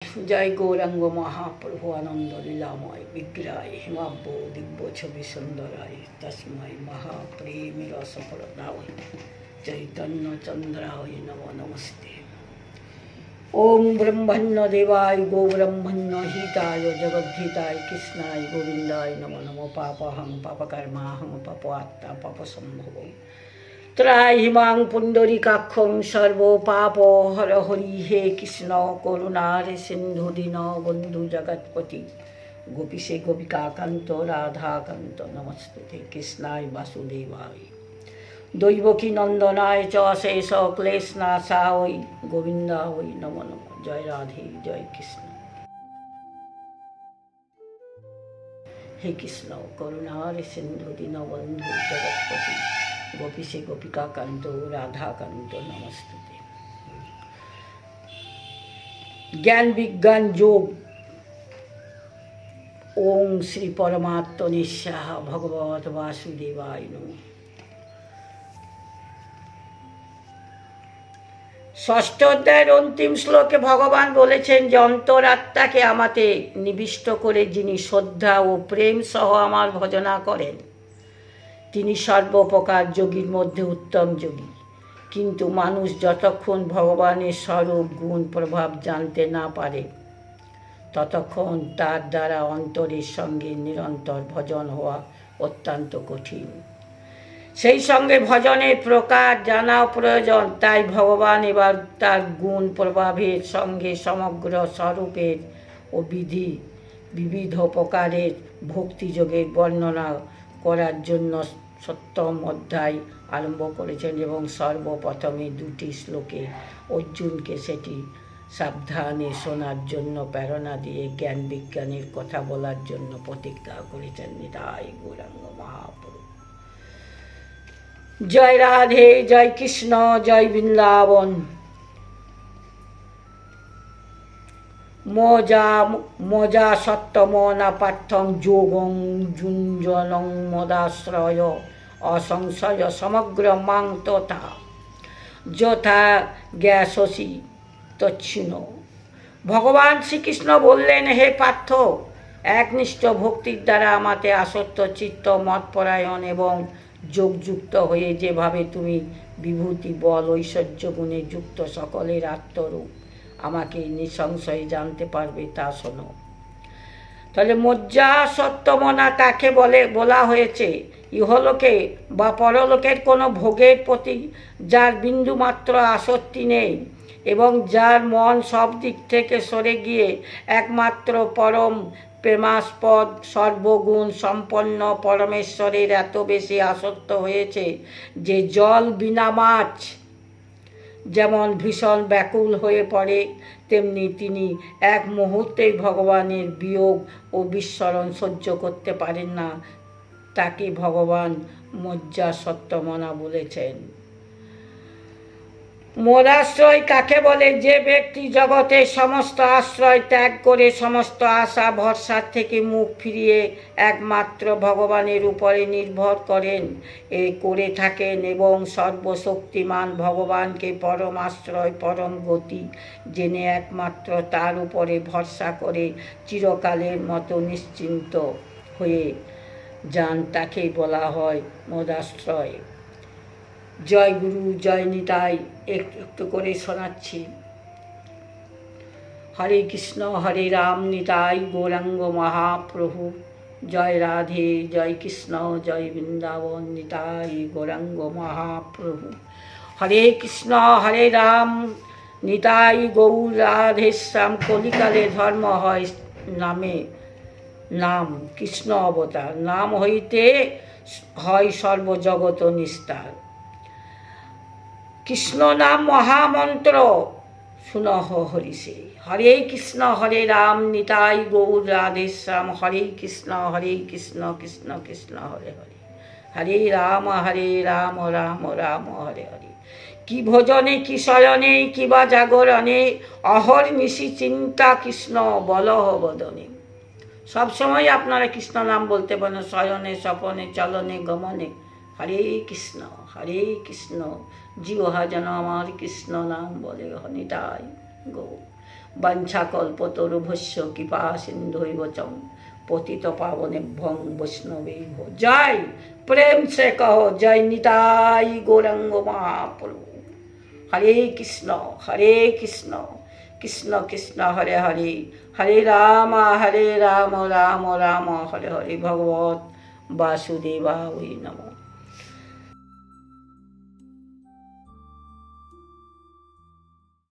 जय गौरांग महाप्रभु आनंद लीलामय विग्रहाय हिमाब्बो दिव्य छवि सुंदराय तस्मै महाप्रेम रसप्रदाय चैतन्य चंद्राय नमो नमस्ते। ओम ब्रह्मण्य देवाय गो ब्रह्मण्य हिताय जगद्धिताय कृष्णाय गोविंदाय नमो नमो पापहं पापकर्माहं पापात्मा पापसंभवो त्राहिमां पुंडरीकाक्षं सर्वो पापो हर हरि हे कृष्ण करुणारे सिंधु दीन बंधु जगत्पति गोपीशे गोपिकाकांत राधाकांत नमस्ते कृष्णाय वासुदेवाय दैवकी नंदनाय च शेष क्लेशनाशाय गोविंदाय नमो नमः। जय राधे जय कृष्ण। हे कृष्ण करुणारे सिंधु दीन बंधु जगत्पति गोपीशे गोपिकाकांत राधाकांत नमस्ते। ज्ञान विज्ञान योग ओम श्री परमात्मने स्वाहा भगवत वासुदेवाय नमः। षष्ठ अध्याয়ের अंतिम श्लोके भगवान बोलेছেন যে অন্তরাত্মাকে আমাতে নিবিষ্ট করে যিনি শ্রদ্ধা ও প্রেম সহ আমার ভজনা করেন তিনি সর্বপ্রকার যোগীর মধ্যে উত্তম যোগী। কিন্তু মানুষ যতক্ষণ ভগবানের স্বরূপ গুণ প্রভাব জানতে না পারে ততক্ষণ তার দ্বারা অন্তরের সঙ্গে নিরন্তর ভজন হওয়া অত্যন্ত কঠিন। সেই সঙ্গে ভজনের প্রকার জানাও প্রয়োজন। তাই ভগবান এবার তার গুণ প্রভাবের সঙ্গে সমগ্র স্বরূপের ও বিবিধ প্রকারের ভক্তিযোগের বর্ণনা করার জন্য সপ্তম অধ্যায় আরম্ভ করেছেন এবং সর্বপ্রথমে দুটি শ্লোকে অর্জুনকে সেটি সাবধানে শোনার জন্য প্রেরণা দিয়ে জ্ঞান বিজ্ঞানের কথা বলার জন্য প্রতিজ্ঞা করেছেন। নিতাই গৌরাঙ্গ মহাপ্রভু। জয় রাধে জয় কৃষ্ণ জয় বৃন্দাবন। মজা সত্যমনা পাঠ্যং যোগং যুঞ্জনং মদাশ্রয় অসংশয় সমগ্র মাং তথা যথা জ্ঞাসসি তচ্ছিন্ন। ভগবান শ্রীকৃষ্ণ বললেন, হে পার্থ, একনিষ্ঠ ভক্তির দ্বারা আমাতে আসক্ত চিত্ত মতপরায়ণ এবং যোগযুক্ত হয়ে যেভাবে তুমি বিভূতি বল ঐশ্বর্য গুণে যুক্ত সকলের আত্মরূপ আমাকে নিঃসংশয়ে জানতে পারবে তা শোনো। তাহলে মজ্জা সত্যমনা কাকে বলা হয়েছে? ইহলোকে বা পরলোকের কোনো ভোগের প্রতি যার বিন্দুমাত্র আসক্তি নেই এবং যার মন সব দিক থেকে সরে গিয়ে একমাত্র পরম প্রেমাস্পদ সর্বগুণ সম্পন্ন পরমেশ্বরের এত বেশি আসক্ত হয়েছে যে জল বিনা মাছ যেমন ভীষণ ব্যাকুল হয়ে পড়ে তেমনি তিনি এক মুহূর্তেই ভগবানের বিয়োগ ও বিস্মরণ সহ্য করতে পারেন না। তাকে ভগবান মজ্জা সত্যমনা বলেছেন। মোরাশ্রয় কাকে বলে? যে ব্যক্তি জগতের সমস্ত আশ্রয় ত্যাগ করে সমস্ত আশা ভরসার থেকে মুখ ফিরিয়ে একমাত্র ভগবানের উপরে নির্ভর করেন করে থাকেন এবং সর্বশক্তিমান ভগবানকে পরম আশ্রয় পরম গতি জেনে একমাত্র তার উপরে ভরসা করে চিরকালের মতো নিশ্চিন্ত হয়ে যান তাকেই বলা হয় মোদাশ্রয়। জয় গুরু জয় নিতাই। একটু করে শোনাচ্ছি। হরে কৃষ্ণ হরে রাম নিতাই গৌরাঙ্গ মহাপ্রভু। জয় রাধে জয় কৃষ্ণ জয় বৃন্দাবন নিতাই গৌরাঙ্গ মহাপ্রভু। হরে কৃষ্ণ হরে রাম নিতাই গৌর রাধেশ্যাম। কলিকালে ধর্ম হয় নাম কৃষ্ণ অবতার, নাম হইতে হয় সর্বজগত নিস্তার। কৃষ্ণ নাম মহামন্ত্র শুনহ হরিষে। হরে কৃষ্ণ হরে রাম নিতাই গৌর রাধেশ্যাম। হরে কৃষ্ণ কৃষ্ণ কৃষ্ণ হরে হরে। হরে রাম রাম রাম হরে হরে। কি ভোজনে কি শয়নে কিবা জাগরণে অহর নিশি চিন্তা কৃষ্ণ বলহ বদনে। সবসময় আপনারা কৃষ্ণ নাম বলতে পারেন, শয়নে স্বপনে চলনে গমনে। হরে কৃষ্ণ জিহ্বা যেন আমার কৃষ্ণ নাম বলে। নিতাই গৌ वंशाकल्पतरुभ्यश्च कृपा सिंधुैव च पतित पावनेभ्यो वैष्णवेभ्यो। जय, प्रेम से कहो जय निताई गौरंग महाप्रभु। हरे कृष्ण कृष्ण कृष्ण हरे हरे, हरे राम राम राम हरे हरे। भगवत वासुदेवाय नमः।